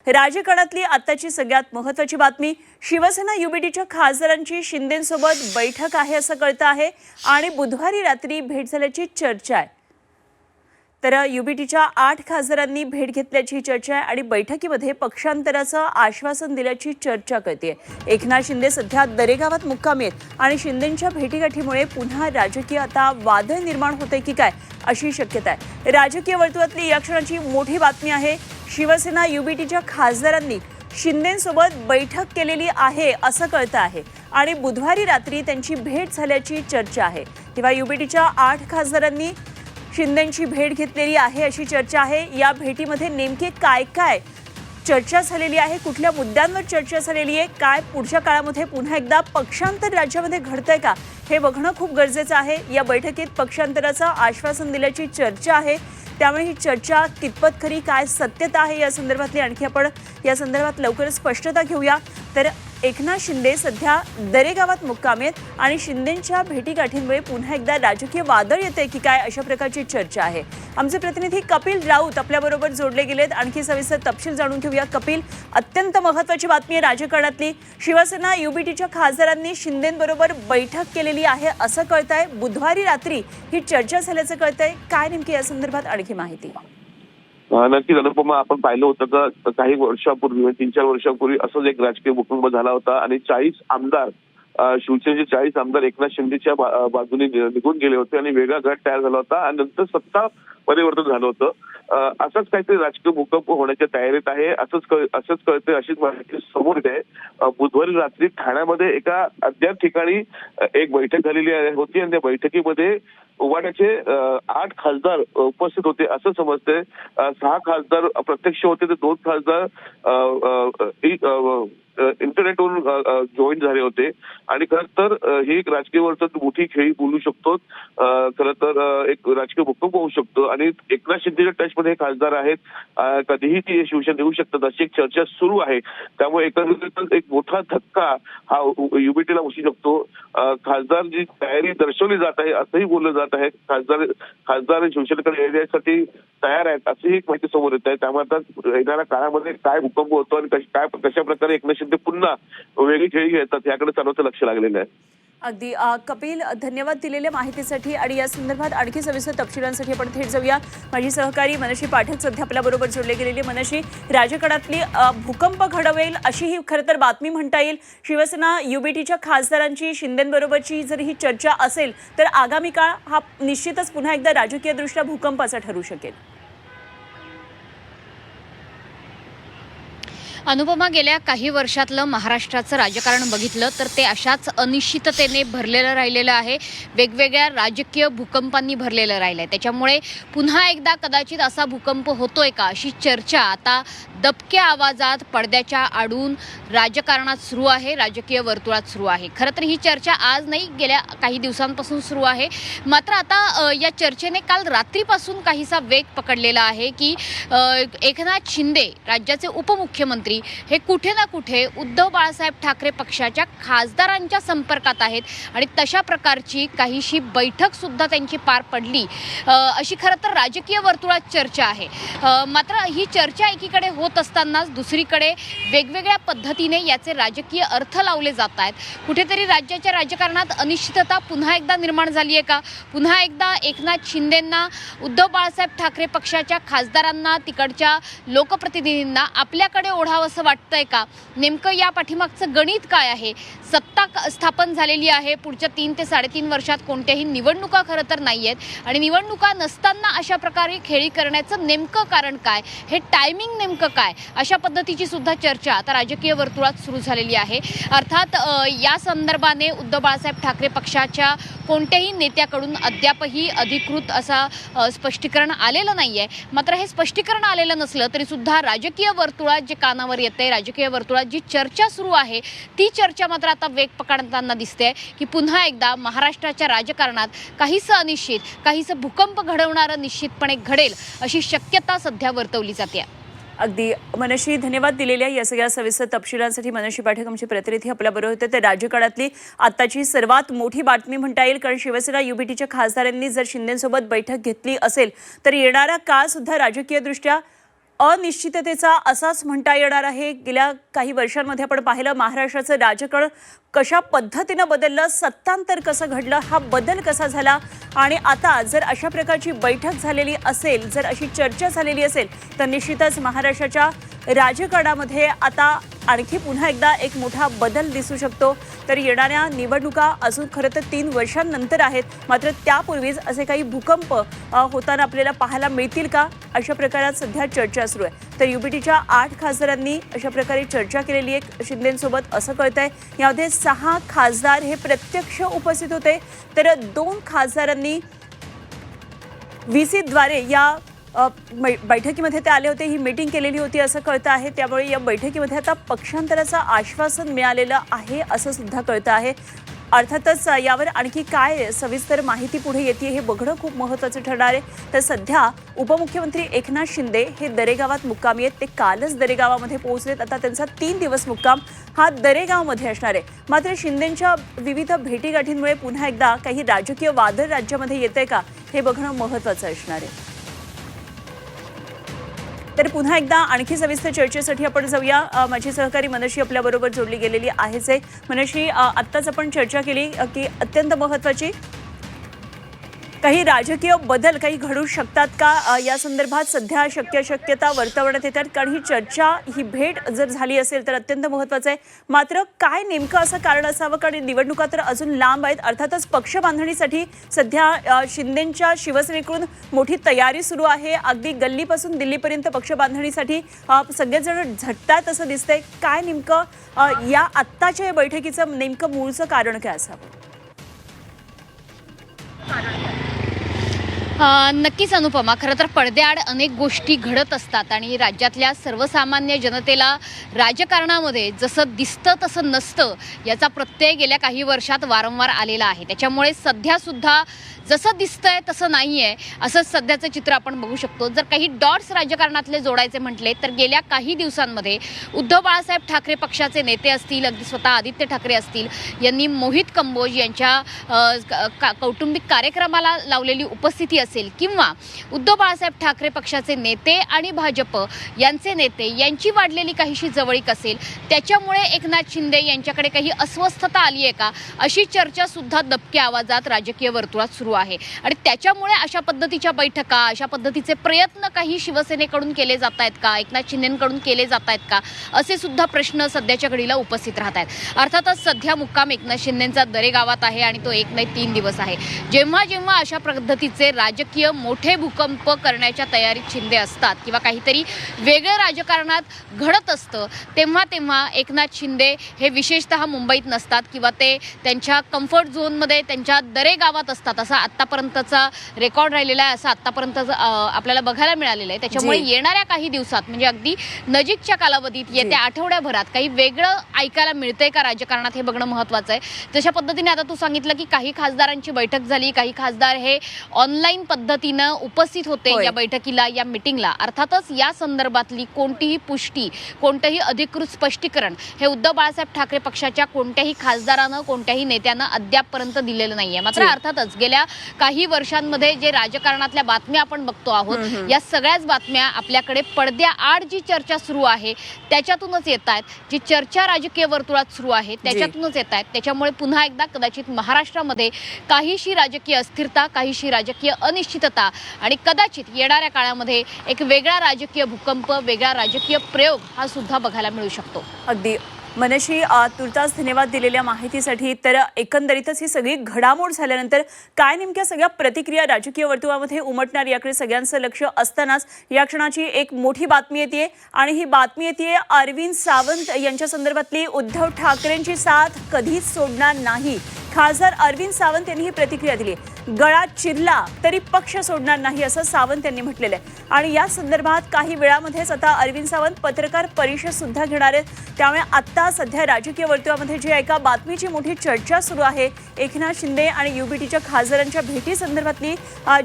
राजकारणातली आताची सगळ्यात महत्त्वाची बातमी, शिवसेना युबीटीच्या खासदारांची शिंदेंसोबत बैठक आहे असं कळतं आहे आणि बुधवारी रात्री भेट झाल्याची चर्चा आहे। तर युबीटीच्या 8 खासदारांनी भेट घेतल्याची चर्चा आहे आणि बैठकीमध्ये पक्षांतराचं आश्वासन दिल्याची चर्चा कळते। एकनाथ शिंदे सध्या दरेगावात मुक्कामी आहेत आणि शिंदेंच्या भेटीगाठीमुळे पुन्हा राजकीय आता वादळ निर्माण होते की काय अशी शक्यता आहे। राजकीय वर्तुळातली या क्षणाची मोठी बातमी आहे, शिवसेना युबीटीच्या खासदारांनी शिंदेंसोबत बैठक केलेली आहे असं कळतं आहे आणि बुधवारी रात्री त्यांची भेट झाल्याची चर्चा आहे। तेव्हा युबीटीच्या 8 खासदारांनी शिंदेंची भेट घेतलेली आहे अशी चर्चा आहे। या भेटीमध्ये नेमके काय काय चर्चा झालेली आहे, कुठल्या मुद्द्यांवर चर्चा झालेली आहे, काय पुढच्या काळामध्ये पुन्हा एकदा पक्षांतर राज्यामध्ये घडतंय का हे बघणं खूप गरजेचं आहे। या बैठकीत पक्षांतराचं आश्वासन दिल्याची चर्चा आहे, त्यामुळे ही चर्चा कितपत खरी, काय सत्यता आहे या संदर्भातली आणखी आपण या संदर्भात लवकरच स्पष्टता घेऊया। तर एकनाथ शिंदे सध्या दरेगावात मुक्कामी आहेत आणि शिंदेंच्या भेटीगाठींमुळे पुन्हा एकदा राजकीय वादळ येते की काय अशा प्रकारची चर्चा आहे। आमचे प्रतिनिधी कपिल राऊत आपल्याबरोबर जोडले गेलेत, आणखी सविस्तर तपशील जाणून घेऊया। कपिल, अत्यंत महत्त्वाची बातमी आहे राजकारणातली, शिवसेना युबीटीच्या खासदारांनी शिंदेंबरोबर बैठक केलेली आहे असं कळतंय, बुधवारी रात्री ही चर्चा झाल्याचं कळतंय, काय नेमकी या संदर्भात आणखी माहिती? नक्कीच अनुपमा, आपण पाहिलं होतं का काही वर्षापूर्वी 3-4 वर्षापूर्वी असंच एक राजकीय भूकंप झाला होता आणि 40 आमदार, शिवसेनेचे 40 आमदार एकनाथ शिंदेच्या बाजूने निघून गेले होते आणि वेगळा गट तयार झाला होता आणि नंतर सत्ता परिवर्तन झालं होतं। असंच काहीतरी राजकीय भूकंप होण्याच्या तयारीत आहे असंच कळतंय, अशीच माहिती समोर येत आहे। बुधवारी रात्री ठाण्यामध्ये एका अज्ञात ठिकाणी एक बैठक झालेली होती आणि त्या बैठकीमध्ये उभाट्याचे 8 खासदार उपस्थित होते असं समजते। 6 खासदार प्रत्यक्ष होते तर 2 खासदार इंटरनेटवरून जॉईन झाले होते आणि खरं तर ही एक राजकीय वर्तुळात मोठी खेळी बोलू शकतो। खरं तर एक राजकीय भूकंप होऊ शकतो आणि एकनाथ शिंदेच्या टचमध्ये हे खासदार आहेत, कधीही ती शिवसेना देऊ शकतात अशी एक चर्चा सुरू आहे। त्यामुळे एकंदरीत एक मोठा धक्का हा युबीटीला बसू शकतो। खासदार जी तयारी दर्शवली जात आहे असंही बोललं जात आहे, खासदार शिवसेनेकडे येण्यासाठी तयार आहेत अशी एक माहिती समोर येत आहे। त्यामुळे आता येणाऱ्या काळामध्ये काय भूकंप होतो आणि कशा प्रकारे एकनाथ शिंदे पुन्हा वेगळी खेळी घेतात याकडे सर्वांचं लक्ष लागलेलं आहे। अगदी कपिल, धन्यवाद दिलेल्या माहितीसाठी आणि या संदर्भात आणखी सविस्तर तपशिलांसाठी आपण थेट जाऊया। माझी सहकारी मनशी पाठक सध्या आपल्याबरोबर जोडले गेलेली। मनशी, राजकारणातली भूकंप घडवेल अशी ही खरं तर बातमी म्हणता येईल। शिवसेना युबीटीच्या खासदारांची शिंदेंबरोबरची जर ही चर्चा असेल तर आगामी काळ हा निश्चितच पुन्हा एकदा राजकीयदृष्ट्या भूकंपाचा ठरू शकेल। अनुपमा, गेल्या काही वर्षातलं महाराष्ट्राचं राजकारण बघितलं तर ते अशाच अनिश्चिततेने भरलेलं राहिलेलं आहे, वेगवेगळ्या राजकीय भूकंपांनी भरलेलं राहिलं आहे। त्याच्यामुळे पुन्हा एकदा कदाचित असा भूकंप होतोय का अशी चर्चा आता दबक्या आवाजात पडद्याच्या आडून राजकारणात सुरू आहे, राजकीय वर्तुळात सुरू आहे। खरं तर ही चर्चा आज नाही, गेल्या काही दिवसांपासून सुरू आहे। मात्र आता या चर्चेने काल रात्रीपासून काहीसा वेग पकडलेला आहे की एकनाथ शिंदे राज्याचे उपमुख्यमंत्री हे कुठे ना कुठे उद्धव बाळासाहेब ठाकरे पक्षाच्या खासदारांच्या संपर्कात आहेत आणि तशा प्रकारची काहीशी बैठक सुद्धा त्यांची पार पडली अशी खरं तर राजकीय वर्तुळात चर्चा आहे। मात्र ही चर्चा एकीकडे होत असतानाच दुसरीकडे वेगवेगळ्या पद्धतीने याचे राजकीय अर्थ लावले जात आहेत। कुठेतरी राज्याच्या राजकारणात अनिश्चितता पुन्हा एकदा निर्माण झाली आहे का? पुन्हा एकदा एकनाथ शिंदेंना, उद्धव बाळासाहेब ठाकरे पक्षाच्या खासदारांना, तिकडच्या लोकप्रतिनिधींना आपल्याकडे ओढावं असं वाटतंय का? नेमकं या पाठीमागचं गणित काय आहे? सत्ता स्थापन झालेली आहे, पुढच्या 3 ते 3.5 वर्षात कोणत्याही निवडणुका खरं तर नाही आहेत आणि निवडणुका नसताना अशा प्रकारे खेळी करण्याचं नेमकं कारण काय, हे टायमिंग नेमकं काय, अशा पद्धतीची सुद्धा चर्चा आता राजकीय वर्तुळात सुरू झालेली आहे। अर्थात या संदर्भाने उद्धव बाळासाहेब ठाकरे पक्षाच्या कोणत्याही नेत्याकडून अद्यापही अधिकृत असा स्पष्टीकरण आलेलं नाहीये। मात्र हे स्पष्टीकरण आलेलं नसलं तरी सुद्धा राजकीय वर्तुळात जे कानावर येते, राजकीय वर्तुळात जी चर्चा सुरू आहे ती चर्चा मात्र आता वेग पकडताना दिसते की पुन्हा एकदा महाराष्ट्राच्या राजकारणात काहीसं अनिश्चित, काहीसं भूकंप घडवणारं निश्चितपणे घडेल अशी शक्यता सध्या वर्तवली जाते। अगदी मनशी, धन्यवाद दिलेल्या या सगळ्या सविस्तर तपशिलांसाठी। मनशी पाठक आमचे प्रतिनिधी आपल्याबरोबर होते। तर राजकारणातली आताची सर्वात मोठी बातमी म्हणता येईल, कारण शिवसेना युबीटीच्या खासदारांनी जर शिंदेंसोबत बैठक घेतली असेल तर येणारा काळ सुद्धा राजकीयदृष्ट्या अनिश्चिततेचा असाच म्हणता येणार आहे। गेल्या काही वर्षांमध्ये आपण पाहिलं महाराष्ट्राचं राजकारण कशा पद्धतीनं बदललं, सत्तांतर कसं घडलं, हा बदल कसा झाला आणि आता जर अशा प्रकारची बैठक झालेली असेल, जर अशी चर्चा झालेली असेल तर निश्चितच महाराष्ट्राच्या राजकारणामध्ये आता आणखी पुन्हा एकदा एक मोठा बदल दिसू शकतो। तर येणाऱ्या निवडणुका अजून खरं तर 3 वर्षांनंतर आहेत, मात्र त्यापूर्वीच असे काही भूकंप होताना आपल्याला पाहायला मिळतील का, अशा प्रकारात सध्या चर्चा सुरू आहे। तर युबीटीच्या 8 खासदारांनी अशा प्रकारे चर्चा केलेली आहे शिंदेंसोबत असं कळतंय। यामध्ये 6 खासदार हे प्रत्यक्ष उपस्थित होते, तर 2 खासदारांनी व्हीसीद्वारे या बैठकीमध्ये ते आले होते, ही मीटिंग केलेली होती असं कळतं आहे। त्यामुळे या बैठकीमध्ये आता पक्षांतराचं आश्वासन मिळालेलं आहे असं सुद्धा कळतं आहे। अर्थातच यावर आणखी काय सविस्तर माहिती पुढे येते हे बघणं खूप महत्त्वाचं ठरणार आहे। तर सध्या उपमुख्यमंत्री एकनाथ शिंदे हे दरेगावात मुक्कामी आहेत। ते कालच दरेगावामध्ये पोहोचलेत। आता त्यांचा 3 दिवस मुक्काम हा दरेगावमध्ये असणार आहे। मात्र शिंदेंच्या विविध भेटीगाठींमुळे पुन्हा एकदा काही राजकीय वादळ राज्यामध्ये येतंय का हे बघणं महत्त्वाचं असणार आहे। तर पुन्हा एकदा आणखी सविस्तर चर्चेसाठी आपण जाऊया। माझी सहकारी मनशी आपल्याबरोबर जोडली गेलेली आहेच आहे। मनशी, आत्ताच आपण चर्चा केली की अत्यंत महत्त्वाची काही राजकीय बदल काही घडू शकतात का, या संदर्भात सध्या शक्यता वर्तवण्यात येतात, कारण ही चर्चा, ही भेट जर झाली असेल तर अत्यंत महत्त्वाचं आहे। मात्र काय नेमकं असं कारण असावं, कारण निवडणुका तर अजून लांब आहेत। अर्थातच पक्ष बांधणीसाठी सध्या शिंदेंच्या शिवसेनेकडून मोठी तयारी सुरू आहे। अगदी गल्लीपासून दिल्लीपर्यंत पक्ष बांधणीसाठी सगळेजण झटतात असं दिसतंय। काय नेमकं या आत्ताच्या या बैठकीचं नेमकं मूळचं कारण काय असावं? नक्कीच अनुपमा, खरं तर पडद्याआड अनेक गोष्टी घडत असतात आणि राज्यातल्या सर्वसामान्य जनतेला राजकारणामध्ये जसं दिसतं तसं नसतं याचा प्रत्यय गेल्या काही वर्षात वारंवार आलेला आहे। त्याच्यामुळे सध्यासुद्धा जसं दिसतंय तसं नाही आहे असं सध्याचं चित्र आपण बघू शकतो। जर काही डॉट्स राजकारणातले जोडायचे म्हटले तर गेल्या काही दिवसांमध्ये उद्धव बाळासाहेब ठाकरे पक्षाचे नेते असतील, अगदी स्वतः आदित्य ठाकरे असतील, यांनी मोहित कंबोज यांच्या कौटुंबिक कार्यक्रमाला लावलेली उपस्थिती असेल किंवा उद्धव बाळासाहेब ठाकरे पक्षाचे नेते आणि भाजप यांचे नेते यांची वाढलेली काहीशी जवळीक असेल, त्याच्यामुळे एकनाथ शिंदे यांच्याकडे काही अस्वस्थता आली आहे का, अशी चर्चा सुद्धा दबक्या आवाजात राजकीय वर्तुळात सुरू आहे। आणि त्याच्यामुळे अशा पद्धतीच्या बैठका, अशा पद्धतीचे प्रयत्न काही शिवसेनेकडून केले जात आहेत का, एकनाथ शिंदेंकडून केले जात आहेत का, असे सुद्धा प्रश्न सध्याच्या घडीला उपस्थित राहत आहेत। अर्थातच सध्या मुक्काम एकनाथ शिंदेंचा दरेगावात आहे आणि तो 1 नाही 3 दिवस आहे। जेव्हा जेव्हा अशा पद्धतीचे राजकीय मोठे भूकंप करण्याच्या तयारीत शिंदे असतात किंवा काहीतरी वेगळं राजकारणात घडत असतं, तेव्हा तेव्हा एकनाथ शिंदे हे विशेषतः मुंबईत नसतात किंवा ते त्यांच्या कम्फर्ट झोनमध्ये त्यांच्या दरेगावात असतात, असा आत्तापर्यंतचा रेकॉर्ड राहिलेला आहे, असं आत्तापर्यंत आपल्याला बघायला मिळालेलं आहे। त्याच्यामुळे येणाऱ्या काही दिवसात म्हणजे अगदी नजीकच्या कालावधीत येत्या आठवड्याभरात काही वेगळं ऐकायला मिळतंय का राजकारणात हे बघणं महत्त्वाचं आहे। तशा पद्धतीने आता तू सांगितलं की काही खासदारांची बैठक झाली, काही खासदार हे ऑनलाईन पद्धतीनं उपस्थित होते या बैठकीला, या मीटिंगला। अर्थातच या संदर्भातली कोणतीही पुष्टी, कोणतंही अधिकृत स्पष्टीकरण हे उद्धव बाळासाहेब ठाकरे पक्षाच्या कोणत्याही खासदारानं, कोणत्याही नेत्यानं अद्यापपर्यंत दिलेलं नाहीये। मात्र अर्थातच गेल्या काही वर्षांमध्ये जे राजकारणातल्या बातम्या आपण बघतो आहोत, या सगळ्याच बातम्या आपल्याकडे पडद्याआड जी चर्चा सुरू आहे त्याच्यातूनच येत आहेत, जी चर्चा राजकीय वर्तुळात सुरू आहे त्याच्यातूनच येत आहेत। त्याच्यामुळे पुन्हा एकदा कदाचित महाराष्ट्रामध्ये काहीशी राजकीय अस्थिरता, काहीशी राजकीय अनिश्चितता आणि कदाचित येणाऱ्या काळामध्ये एक वेगळा राजकीय भूकंप, वेगळा राजकीय प्रयोग हा सुद्धा बघायला मिळू शकतो। अगदी मनशी, तुर्तास धन्यवाद दिलेल्या माहितीसाठी। तर एकंदरीतच ही सगळी घडामोड झाल्यानंतर काय नेमक्या सगळ्या प्रतिक्रिया राजकीय वर्तुळामध्ये उमटणार याकडे सगळ्यांचं लक्ष असतानाच या क्षणाची एक मोठी बातमी येते आणि ही बातमी येते अरविंद सावंत यांच्या संदर्भातली। उद्धव ठाकरेंची साथ कधीच सोडणार नाही, खासदार अरविंद सावंत यांनी ही प्रतिक्रिया दिली। गळा चिरला तरी पक्ष सोडणार नाही असं सावंत यांनी म्हटलेलं आहे। आणि या संदर्भात काही वेळामध्येच आता अरविंद सावंत पत्रकार परिषद सुद्धा घेणार आहेत। त्यामुळे आता सध्या राजकीय वर्तुळामध्ये जी एका बातमीची मोठी चर्चा सुरू आहे, एकनाथ शिंदे आणि युबीटीच्या खासदारांच्या भेटी संदर्भातली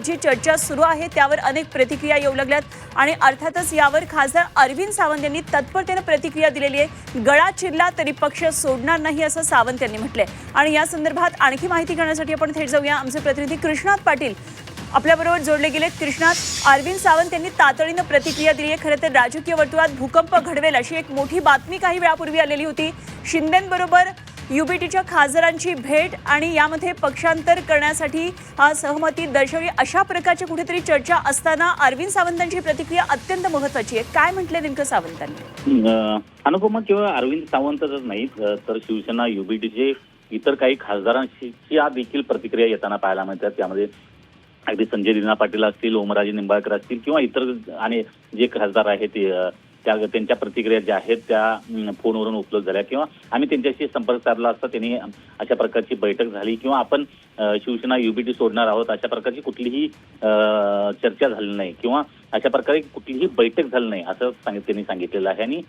जी चर्चा सुरू आहे त्यावर अनेक प्रतिक्रिया येऊ लागल्यात आणि अर्थातच यावर खासदार अरविंद सावंत यांनी तत्परतेने प्रतिक्रिया दिलेली आहे। गळा चिरला तरी पक्ष सोडणार नाही असं सावंत यांनी म्हटलंय। आणि या संदर्भात आणखी माहिती घेण्यासाठी आपण थेट जाऊया, आमचे प्रतिनिधी कृष्णात पाटील आपल्याबरोबर जोडले गेलेत कृष्णात. अरविंद सावंत यांनी तातडीनं प्रतिक्रिया दिली आहे. खरं तर राजकीय वर्तुळात भूकंप घडवेल अशी एक मोठी बातमी काही वेळापूर्वी आलेली होती. शिंदेंबरोबर युबीटीच्या खासदारांची भेट आणि यामध्ये पक्षांतर करण्यासाठी सहमती दर्शवली अशा प्रकारची कुठेतरी चर्चा असताना अरविंद सावंतांची प्रतिक्रिया अत्यंत महत्त्वाची आहे. काय म्हटले नेमकं सावंतांनी? अनुपमा, केवळ अरविंद सावंतच नाही तर शिवसेना युबीटीचे इतर काही खासदारांची देखील प्रतिक्रिया येताना पाहायला मिळतात. त्यामध्ये अगदी संजय दिना पाटील असतील, ओमराजे निंबाळकर असतील किंवा इतर आणि जे खासदार आहेत त्यांच्या प्रतिक्रिया ज्या आहेत त्या फोनवरून उपलब्ध झाल्या किंवा आम्ही त्यांच्याशी संपर्क साधला असता त्यांनी अशा प्रकारची बैठक झाली किंवा आपण शिवसेना युबीटी सोडणार आहोत अशा प्रकारची कुठलीही चर्चा झाली नाही किंवा अशा प्रकारे कुठलीही बैठक झाली नाही असं त्यांनी सांगितलेलं आहे. आणि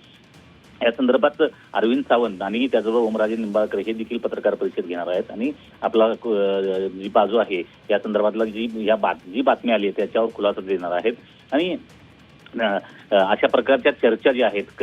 या संदर्भात अरविंद सावंत आणि त्याचबरोबर ओमराजे निंबाळकर हे देखील पत्रकार परिषद घेणार आहेत आणि आपला जी बाजू आहे या संदर्भातला जी बातमी आली आहे त्याच्यावर खुलासा देणार आहेत. आणि अशा प्रकारच्या चर्चा ज्या आहेत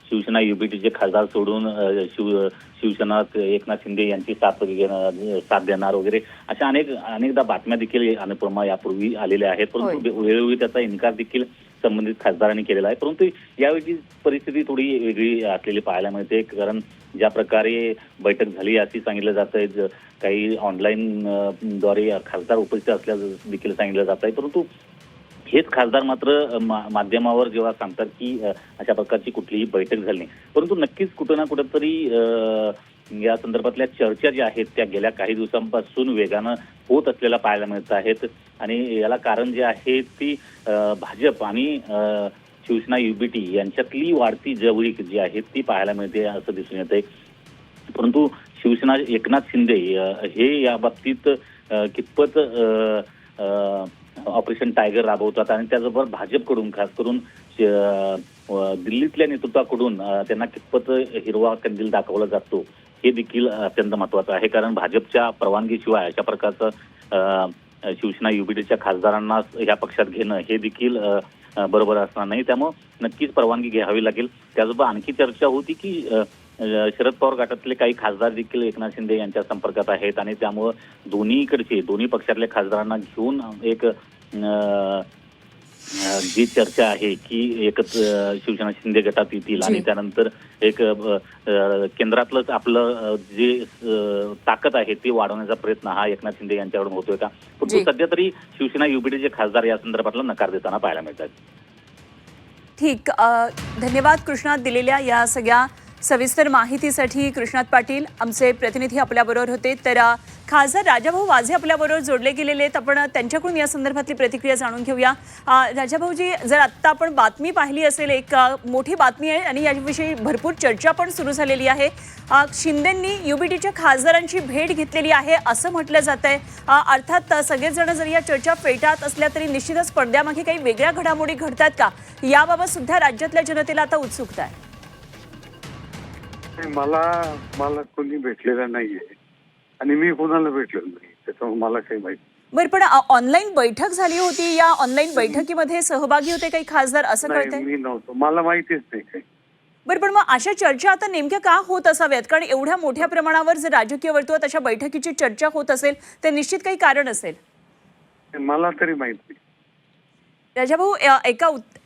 शिवसेना युबीटीचे खासदार सोडून शिवसेना एकनाथ शिंदे यांची साथ देणार वगैरे अशा अनेकदा बातम्या देखील अनुपमा यापूर्वी आलेल्या आहेत. परंतु वेळोवेळी त्याचा इन्कार देखील संबंधित खासदारांनी केलेला आहे. परंतु यावेळी परिस्थिती थोडी वेगळी असलेली पाहायला मिळते. कारण ज्या प्रकारे बैठक झाली अशी सांगितलं जात आहे, काही ऑनलाईन द्वारे खासदार उपस्थित असल्याचं देखील सांगितलं जात आहे. परंतु हेच खासदार मात्र माध्यमावर जेव्हा सांगतात की अशा प्रकारची कुठलीही बैठक झाली नाही. परंतु नक्कीच कुठं ना कुठंतरी या संदर्भातल्या चर्चा ज्या आहेत त्या गेल्या काही दिवसांपासून वेगानं होत असलेल्या पाहायला मिळत आहेत. आणि याला कारण जे आहे ती भाजप आणि शिवसेना युबीटी यांच्यातली वाढती जवळीक जी आहे ती पाहायला मिळते असं दिसून येत आहे. परंतु शिवसेना एकनाथ शिंदे हे या बाबतीत कितपत ऑपरेशन टायगर राबवतात आणि त्याचबरोबर भाजपकडून खास करून दिल्लीतल्या नेतृत्वाकडून त्यांना कितपत हिरवा कंदील दाखवला जातो हे देखील अत्यंत महत्वाचं आहे. कारण भाजपच्या परवानगीशिवाय अशा प्रकारचं शिवसेना युबीटीच्या खासदारांना या पक्षात घेणं हे देखील बरोबर असणार नाही. त्यामुळे नक्कीच परवानगी घ्यावी लागेल. त्याचबरोबर आणखी चर्चा होती की शरद पवार गटातले काही खासदार देखील एकनाथ शिंदे यांच्या संपर्कात आहेत आणि त्यामुळं दोन्ही पक्षातल्या खासदारांना घेऊन एक जी चर्चा आहे की शिवसेना शिंदे गटात येतील आणि त्यानंतर एक केंद्रातलंच आपलं जे ताकद आहे ती वाढवण्याचा प्रयत्न हा एकनाथ शिंदे यांच्याकडून होतोय का? परंतु सध्या तरी शिवसेना युबीटीचे खासदार या संदर्भातला नकार देताना पाहायला मिळतात. ठीक, धन्यवाद कृष्णात दिलेल्या या सगळ्या सविस्तर माहितीसाठी. कृष्णात पाटील आमचे प्रतिनिधी आपल्याबरोबर होते. तर खासदार राजाभाऊ वाजे आपल्याबरोबर जोडले गेलेले आहेत. आपण त्यांच्याकडून या संदर्भातली प्रतिक्रिया जाणून घेऊया. राजाभाऊजी, जर आत्ता आपण बातमी पाहिली असेल, एक मोठी बातमी आहे आणि याविषयी भरपूर चर्चा पण सुरू झालेली आहे. शिंदेंनी युबीटीच्या खासदारांची भेट घेतलेली आहे असं म्हटलं जात आहे. अर्थात सगळेजण जर या चर्चा फेटाळत असल्या तरी निश्चितच पडद्यामागे काही वेगळ्या घडामोडी घडतात का, याबाबत सुद्धा राज्यातल्या जनतेला आता उत्सुकता आहे. मला कोणी भेटलेलं नाहीये आणि मी कोणाला भेटलेलो नाही, त्याच्यामुळे मला काही माहिती. बरं, पण ऑनलाईन बैठक झाली होती, या ऑनलाईन बैठकीमध्ये सहभागी होते काही खासदार असं कळतंय? मी नव्हतो, मला माहितीच नाही काही. बरं, पण मग अशा चर्चा आता नेमक्या का होत असाव्यात? कारण एवढ्या मोठ्या प्रमाणावर जर राजकीय वर्तुळात अशा बैठकीची चर्चा होत असेल तर निश्चित काही कारण असेल. मला तरी माहित नाही. राजाभाऊ,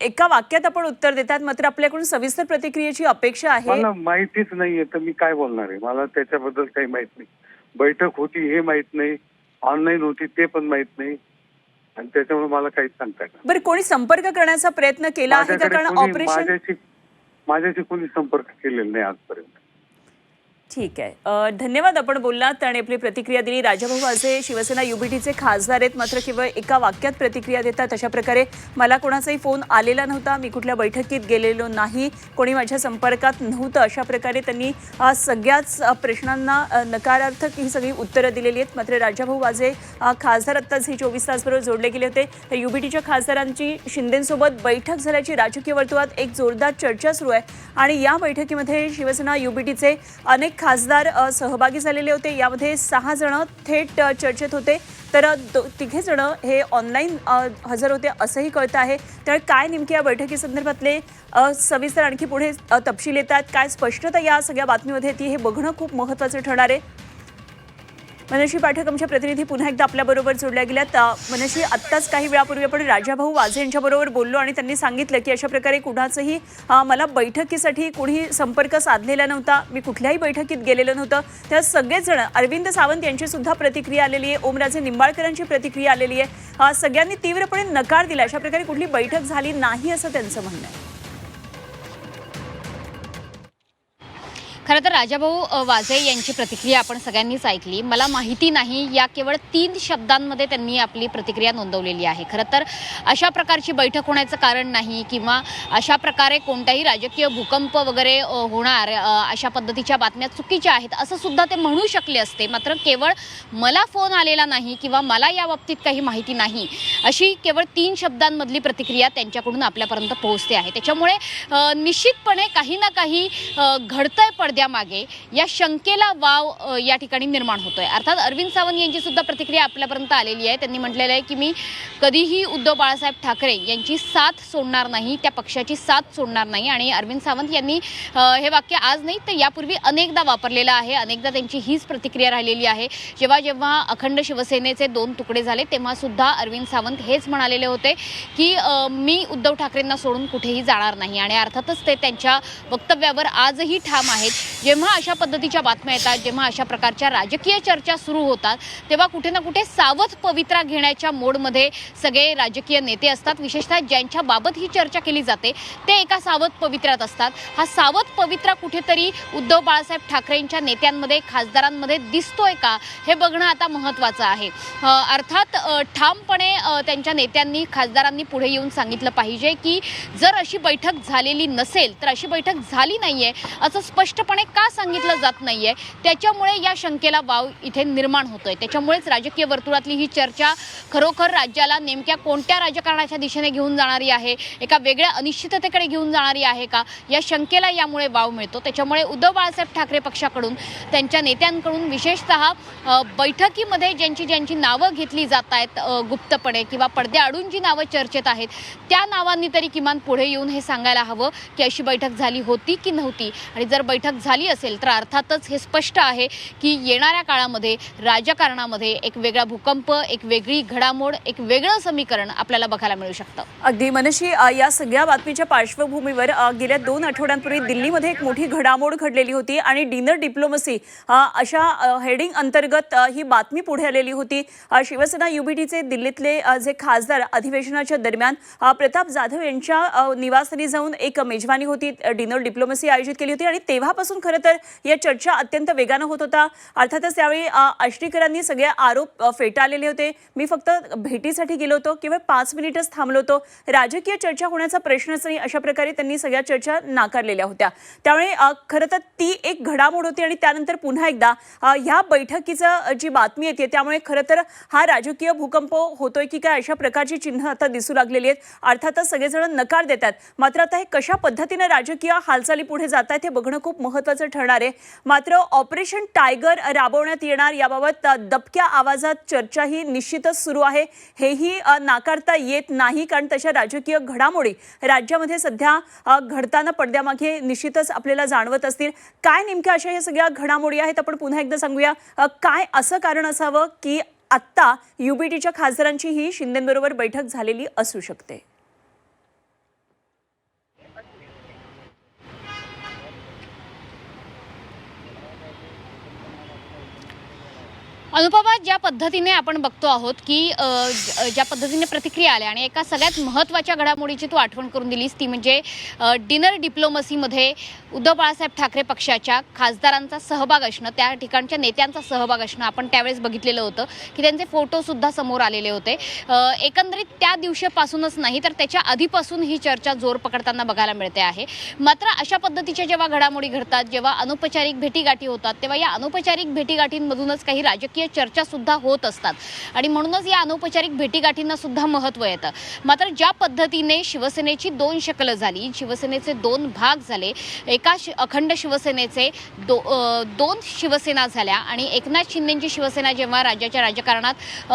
एका वाक्यात आपण उत्तर देतात, मात्र आपल्याकडून सविस्तर प्रतिक्रियेची अपेक्षा आहे. मला माहितीच नाहीये तर मी काय बोलणार आहे? मला त्याच्याबद्दल काही माहित नाही. बैठक होती हे माहित नाही, ऑनलाईन होती ते पण माहित नाही आणि त्याच्यामुळे मला काहीच सांगता येणार. बरं, कोणी संपर्क करण्याचा प्रयत्न केला आहे का? कारण ऑपरेशन माझ्याशी कोणी संपर्क केलेला नाही आजपर्यंत. ठीक आहे, धन्यवाद. आपण बोललात आणि आपली प्रतिक्रिया दिली. राजाभाऊ वाजे शिवसेना युबीटीचे खासदार आहेत, मात्र केवळ एका वाक्यात प्रतिक्रिया देतात. अशा प्रकारे मला कोणाचाही फोन आलेला नव्हता, मी कुठल्या बैठकीत गेलेलो नाही, कोणी माझ्या संपर्कात नव्हतं, अशा प्रकारे त्यांनी सगळ्याच प्रश्नांना नकारार्थक ही सगळी उत्तरं दिलेली आहेत. मात्र राजाभाऊ वाजे खासदार आत्ताच ही 24 तास बरोबर जोडले गेले होते. तर युबीटीच्या खासदारांची शिंदेसोबत बैठक झाल्याची राजकीय वर्तुळात एक जोरदार चर्चा सुरू आहे आणि या बैठकीमध्ये शिवसेना युबीटीचे अनेक खासदार सहभागी झालेले होते. यामध्ये 6 जण थेट चर्चेत होते तर 3 जण हे ऑनलाईन हजर होते असंही कळतं आहे. तर काय नेमके या बैठकीसंदर्भातले सविस्तर आणखी पुढे तपशील येतात, काय स्पष्टता या सगळ्या बातमीमध्ये येते हे बघणं खूप महत्त्वाचं ठरणार आहे. मनशी पाठक आमच्या प्रतिनिधी पुन्हा एकदा आपल्याबरोबर जोडल्या गेल्यात. मनशी, आत्ताच काही वेळापूर्वी आपण राजाभाऊ वाझे यांच्याबरोबर बोललो आणि त्यांनी सांगितलं की अशा प्रकारे कुणाचंही मला बैठकीसाठी कुणी संपर्क साधलेला नव्हता, मी कुठल्याही बैठकीत गेलेलं नव्हतं. त्या सगळेच जण, अरविंद सावंत यांची सुद्धा प्रतिक्रिया आलेली आहे, ओमराजे निंबाळकरांची प्रतिक्रिया आलेली आहे, सगळ्यांनी तीव्रपणे नकार दिला. अशा प्रकारे कुठली बैठक झाली नाही असं त्यांचं म्हणणं आहे. खरं तर राजाभाऊ वाझे यांची प्रतिक्रिया आपण सगळ्यांनीच ऐकली. मला माहिती नाही या केवळ 3 शब्दांमध्ये त्यांनी आपली प्रतिक्रिया नोंदवलेली आहे. खरं तर अशा प्रकारची बैठक होण्याचं कारण नाही किंवा अशा प्रकारे कोणताही राजकीय भूकंप वगैरे होणार अशा पद्धतीच्या बातम्या चुकीच्या आहेत असं सुद्धा ते म्हणू शकले असते. मात्र केवळ मला फोन आलेला नाही किंवा मला या बाबतीत काही माहिती नाही अशी केवळ 3 शब्दांमधली प्रतिक्रिया त्यांच्याकडून आपल्यापर्यंत पोहोचते आहे. त्याच्यामुळे निश्चितपणे काही ना काही घडतंय पडद्यामागे या शंकेला वाव या ठिकाणी निर्माण होतोय. अर्थात अरविंद सावंत यांची सुद्धा प्रतिक्रिया आपल्यापर्यंत आलेली आहे. त्यांनी म्हटलेलं आहे की मी कधीही उद्धव बाळासाहेब ठाकरे यांची साथ सोडणार नाही, त्या पक्षाची साथ सोडणार नाही. आणि अरविंद सावंत यांनी हे वाक्य आज नाही तर यापूर्वी अनेकदा वापरलेलं आहे. अनेकदा त्यांची हीच प्रतिक्रिया राहिलेली आहे. जेव्हा जेव्हा अखंड शिवसेनेचे 2 तुकडे झाले तेव्हा सुद्धा अरविंद सावंत हेच म्हणालेले होते की मी उद्धव ठाकरेंना सोडून कुठेही जाणार नाही. आणि अर्थातच ते त्यांच्या वक्तव्यावर आजही ठाम आहेत. जेव्हा अशा पद्धतीच्या बातम्या येतात, जेव्हा अशा प्रकारच्या राजकीय चर्चा सुरू होतात तेव्हा कुठे ना कुठे सावध पवित्रा घेण्याच्या मोडमध्ये सगळे राजकीय नेते असतात. विशेषतः ज्यांच्या बाबत ही चर्चा केली जाते ते एका सावध पवित्र्यात असतात. हा सावध पवित्रा कुठेतरी उद्धव बाळासाहेब ठाकरेंच्या नेत्यांमध्ये, खासदारांमध्ये दिसतोय का हे बघणं आता महत्त्वाचं आहे. अर्थात ठामपणे त्यांच्या नेत्यांनी, खासदारांनी पुढे येऊन सांगितलं पाहिजे की जर अशी बैठक झालेली नसेल तर अशी बैठक झाली नाहीये असं स्पष्टपणे का सांगितलं जात नाहीये. त्याच्यामुळे या शंकेला वाव इथे निर्माण होतोय. त्याच्यामुळेच राजकीय वर्तुळातली ही चर्चा खरोखर राज्याला नेमक्या कोणत्या राजकारणाच्या दिशेने घेऊन जाणारी आहे, एका वेगळ्या अनिश्चिततेकडे घेऊन जाणारी आहे का, या शंकेला यामुळे वाव मिळतो. त्याच्यामुळे उद्धव बाळासाहेब ठाकरे पक्षाकडून, त्यांच्या नेत्यांकडून विशेषतः बैठकीमध्ये ज्यांची नावं घेतली जात आहेत गुप्तपणे किंवा पडद्याआडून जी नावं चर्चेत आहेत त्या नावांनी तरी किमान पुढे येऊन हे सांगायला हवं की अशी बैठक झाली होती की नव्हती. आणि जर बैठक झाली असेल तर अर्थातच हे स्पष्ट आहे की येणाऱ्या काळामध्ये राजकारणामध्ये एक वेगळा भूकंप, एक वेगळी घडामोड, एक वेगळं समीकरण आपल्याला बघायला मिळू शकतं. अगदी मनशी, या सगळ्या बातमीच्या पार्श्वभूमीवर गेल्या 2 आठवड्यांपूर्वी दिल्लीमध्ये एक मोठी घडामोड घडलेली होती आणि डिनर डिप्लोमसी अशा हेडिंग अंतर्गत ही बातमी पुढे आलेली होती. शिवसेना युबीटीचे दिल्लीतले जे खासदार अधिवेशनाच्या दरम्यान प्रताप जाधव यांच्या निवासस्थानी जाऊन एक मेजवानी होती, डिनर डिप्लोमसी आयोजित केली होती आणि तेव्हापासून खरं तर या चर्चा अत्यंत वेगानं होत होता. अर्थातच त्यावेळी आष्टीकरांनी सगळे आरोप फेटाळलेले होते. मी फक्त भेटीसाठी गेलो होतो, केवळ 5 मिनिटच थांबलो होतो, राजकीय चर्चा होण्याचा प्रश्नच नाही, अशा प्रकारे त्यांनी सगळ्या चर्चा नाकारलेल्या होत्या. त्यामुळे खरं तर ती एक घडामोड होती आणि त्यानंतर पुन्हा एकदा ह्या बैठकीचं जी बातमी येते त्यामुळे खरं तर हा राजकीय भूकंप होतोय की काय अशा प्रकारची चिन्ह आता दिसू लागलेली आहेत. अर्थातच सगळेजण नकार देतात. मात्र आता हे कशा पद्धतीने राजकीय हालचाली पुढे जात आहेत हे बघणं खूप महत्त्वाचं ठरणार आहे. मात्र ऑपरेशन टायगर राबवण्यात येणार याबाबत दबक्या आवाजात चर्चा ही निश्चितच सुरू आहे. हेही नाकारता येत नाही, कारण तशा राजकीय घडामोडी राज्यामध्ये सध्या घडताना पडद्यामागे निश्चितच आपल्याला जाणवत असतील. काय नेमक्या अशा या सगळ्या घडामोडी आहेत आपण पुन्हा एकदा सांगूया. काय असं कारण असावं की आत्ता युबीटीच्या खासदारांची ही शिंदेंबरोबर बैठक झालेली असू शकते? अनुपमा, ज्या पद्धतीने आपण बघतो आहोत की ज्या पद्धतीने प्रतिक्रिया आल्या आणि एका सगळ्यात महत्त्वाच्या घडामोडीची तू आठवण करून दिलीस ती म्हणजे डिनर डिप्लोमसीमध्ये उद्धव बाळासाहेब ठाकरे पक्षाच्या खासदारांचा सहभाग असणं, त्या ठिकाणच्या नेत्यांचा सहभाग असणं. आपण त्यावेळेस बघितलेलं होतं की त्यांचे फोटोसुद्धा समोर आलेले होते. एकंदरीत त्या दिवशीपासूनच नाही तर त्याच्या आधीपासून ही चर्चा जोर पकडताना बघायला मिळते आहे. मात्र अशा पद्धतीच्या जेव्हा घडामोडी घडतात, जेव्हा अनौपचारिक भेटीगाठी होतात तेव्हा या अनौपचारिक भेटीगाठींमधूनच काही राजकीय चर्चा सुद्धा होत असतात आणि म्हणूनच या अनौपचारिक भेटीगाठींना सुद्धा महत्त्व येतं. मात्र ज्या पद्धतीने शिवसेनेची 2 शकलं झाली, शिवसेनेचे 2 भाग झाले, एका अखंड शिवसेनेचे 2 शिवसेना झाल्या आणि एकनाथ शिंदेंची शिवसेना जेव्हा राज्याच्या राजकारणात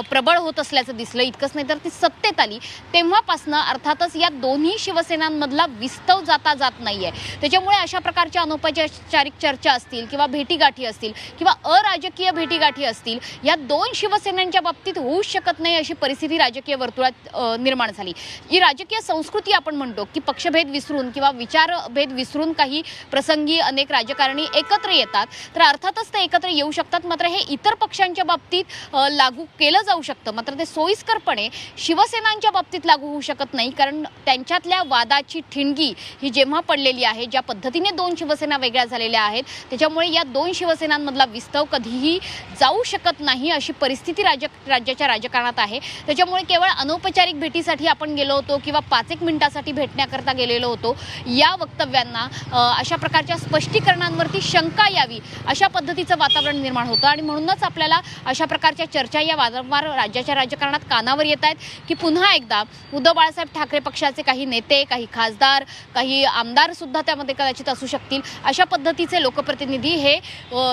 प्रबळ होत असल्याचं दिसलं, इतकंच नाही तर ती सत्तेत आली, तेव्हापासनं अर्थातच या दोन्ही शिवसेनांमधला विस्तव जात नाहीये. त्याच्यामुळे अशा प्रकारच्या अनौपचारिक चर्चा असतील किंवा भेटीगाठी असतील किंवा अराजकीय भेटीगाठी मराठी असतील, या दोन शिवसेनांच्या बाबतीत होऊच शकत नाही अशी परिस्थिती राजकीय वर्तुळात निर्माण झाली. जी राजकीय संस्कृती आपण म्हणतो की पक्षभेद विसरून किंवा विचारभेद विसरून काही प्रसंगी अनेक राजकारणी एकत्र येतात, तर अर्थातच ते एकत्र येऊ शकतात. मात्र हे इतर पक्षांच्या बाबतीत लागू केलं जाऊ शकतं, मात्र ते सोयीस्करपणे शिवसेनांच्या बाबतीत लागू होऊ शकत नाही. कारण त्यांच्यातल्या वादाची ठिणगी ही जेव्हा पडलेली आहे, ज्या पद्धतीने दोन शिवसेना वेगळ्या झालेल्या आहेत, त्याच्यामुळे या दोन शिवसेनांमधला विस्तव कधीही जाऊ शकत नाही अशी परिस्थिती राज्याच्या राजकारणात आहे. त्याच्यामुळे केवळ अनौपचारिक भेटीसाठी आपण गेलो होतो किंवा 5-1 मिनिटासाठी भेटण्याकरता गेलेलो होतो, या वक्तव्यांना अशा प्रकारच्या स्पष्टीकरणांवरती शंका यावी अशा पद्धतीचं वातावरण निर्माण होतं. आणि म्हणूनच आपल्याला अशा प्रकारच्या चर्चा या वारंवार राज्याच्या राजकारणात कानावर येत आहेत की पुन्हा एकदा उद्धव बाळासाहेब ठाकरे पक्षाचे काही नेते, काही खासदार, काही आमदार सुद्धा त्यामध्ये कदाचित असू शकतील, अशा पद्धतीचे लोकप्रतिनिधी हे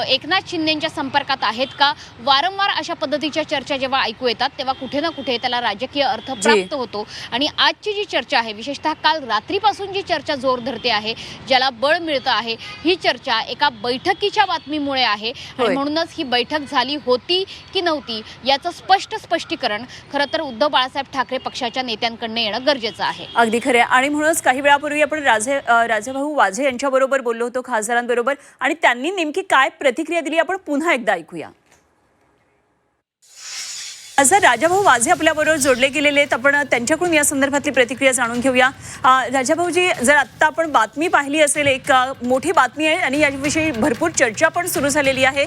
एकनाथ शिंदेंच्या संपर्कात आहेत का? वारंवार अशा पद्धतीच्या चर्चा जेव्हा ऐकू येतात तेव्हा कुठे ना कुठे त्याला राजकीय अर्थ प्राप्त होतो. आणि आजची जी चर्चा आहे, विशेषतः काल रात्रीपासून जी चर्चा जोर धरते आहे, ज्याला बळ मिळतं आहे, ही चर्चा एका बैठकीच्या बातमीमुळे आहे. आणि म्हणूनच ही बैठक झाली होती की नव्हती याचं स्पष्टीकरण खरं तर उद्धव बाळासाहेब ठाकरे पक्षाच्या नेत्यांकडनं येणं गरजेचं आहे. अगदी खरे. आणि म्हणूनच काही वेळापूर्वी आपण राजाभाऊ वाझे यांच्याबरोबर बोललो होतो, खासदारांबरोबर, आणि त्यांनी नेमकी काय प्रतिक्रिया दिली आपण पुन्हा एकदा ऐकूया. जर राजाभाऊ वाझे आपल्याबरोबर जोडले गेलेले आहेत, आपण त्यांच्याकडून या संदर्भातली प्रतिक्रिया जाणून घेऊया. राजाभाऊजी, जर आत्ता आपण बातमी पाहिली असेल, एक मोठी बातमी आहे आणि याविषयी भरपूर चर्चा पण सुरू झालेली आहे.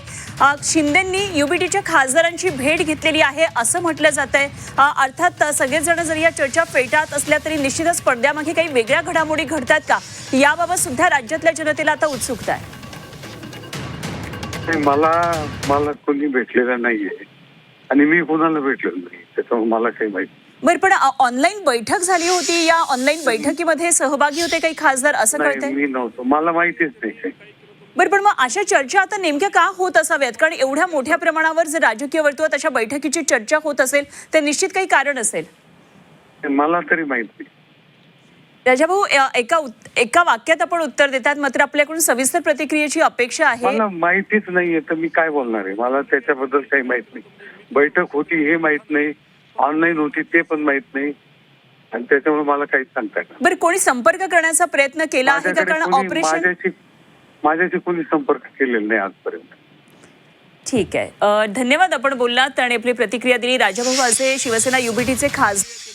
शिंदेंनी युबीटीच्या खासदारांची भेट घेतलेली आहे असं म्हटलं जात आहे. अर्थात सगळेच जण जर या चर्चा पेटात असल्या तरी निश्चितच पडद्यामागे काही वेगळ्या घडामोडी घडतात का, याबाबत सुद्धा राज्यातल्या जनतेला आता उत्सुकता आहे. मला कोणी भेटलेलं नाहीये आणि मी कोणाला भेटलेलो नाही, त्याच्यामुळे मला काही माहिती. बरं, पण ऑनलाईन बैठक झाली होती, या ऑनलाईन बैठकीमध्ये सहभागी होते काही खासदार असं कळतंय? मी नव्हतो, मला माहितीच नाही काही. बरं, पण मग अशा चर्चा आता नेमक्या का होत असाव्यात? कारण एवढ्या मोठ्या प्रमाणावर जर राजकीय वर्तुळात अशा बैठकीची चर्चा होत असेल तर निश्चित काही कारण असेल. मला तरी माहित नाही. राजाभाऊ, एका वाक्यात आपण उत्तर देतात, मात्र आपल्याकडून सविस्तर प्रतिक्रियेची अपेक्षा आहे. मला माहितीच नाहीये तर मी काय बोलणार आहे, मला त्याच्याबद्दल काही माहित नाही. बैठक होती हे माहित नाही, ऑनलाईन होती ते पण माहित नाही, आणि त्याच्यामुळे मला काहीच सांगता येणार. बरं, कोणी संपर्क करण्याचा प्रयत्न केला आहे का? कारण ऑपरेशन माझ्याशी कोणी संपर्क केलेला नाही आजपर्यंत. ठीक आहे, धन्यवाद. आपण बोललात आणि आपली प्रतिक्रिया दिली. राजाभाऊ वाझे, शिवसेना युबीटीचे खासदार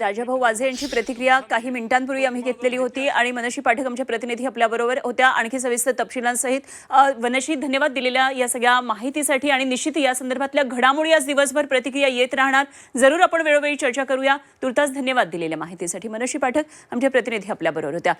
राजाभाऊ वाझे यांची प्रतिक्रिया काही मिनिटांपूर्वी आम्ही घेतलेली होती. आणि मनशी पाठक आमच्या प्रतिनिधी आपल्याबरोबर होत्या आणखी सविस्तर तपशिलांसहित. वनशी, धन्यवाद दिलेल्या या सगळ्या माहितीसाठी. आणि निश्चित या संदर्भातल्या घडामोडी आज दिवसभर प्रतिक्रिया येत राहणार. जरूर आपण वेळोवेळी चर्चा करूया. तुर्तास धन्यवाद दिलेल्या माहितीसाठी. मनशी पाठक आमच्या प्रतिनिधी आपल्याबरोबर होत्या.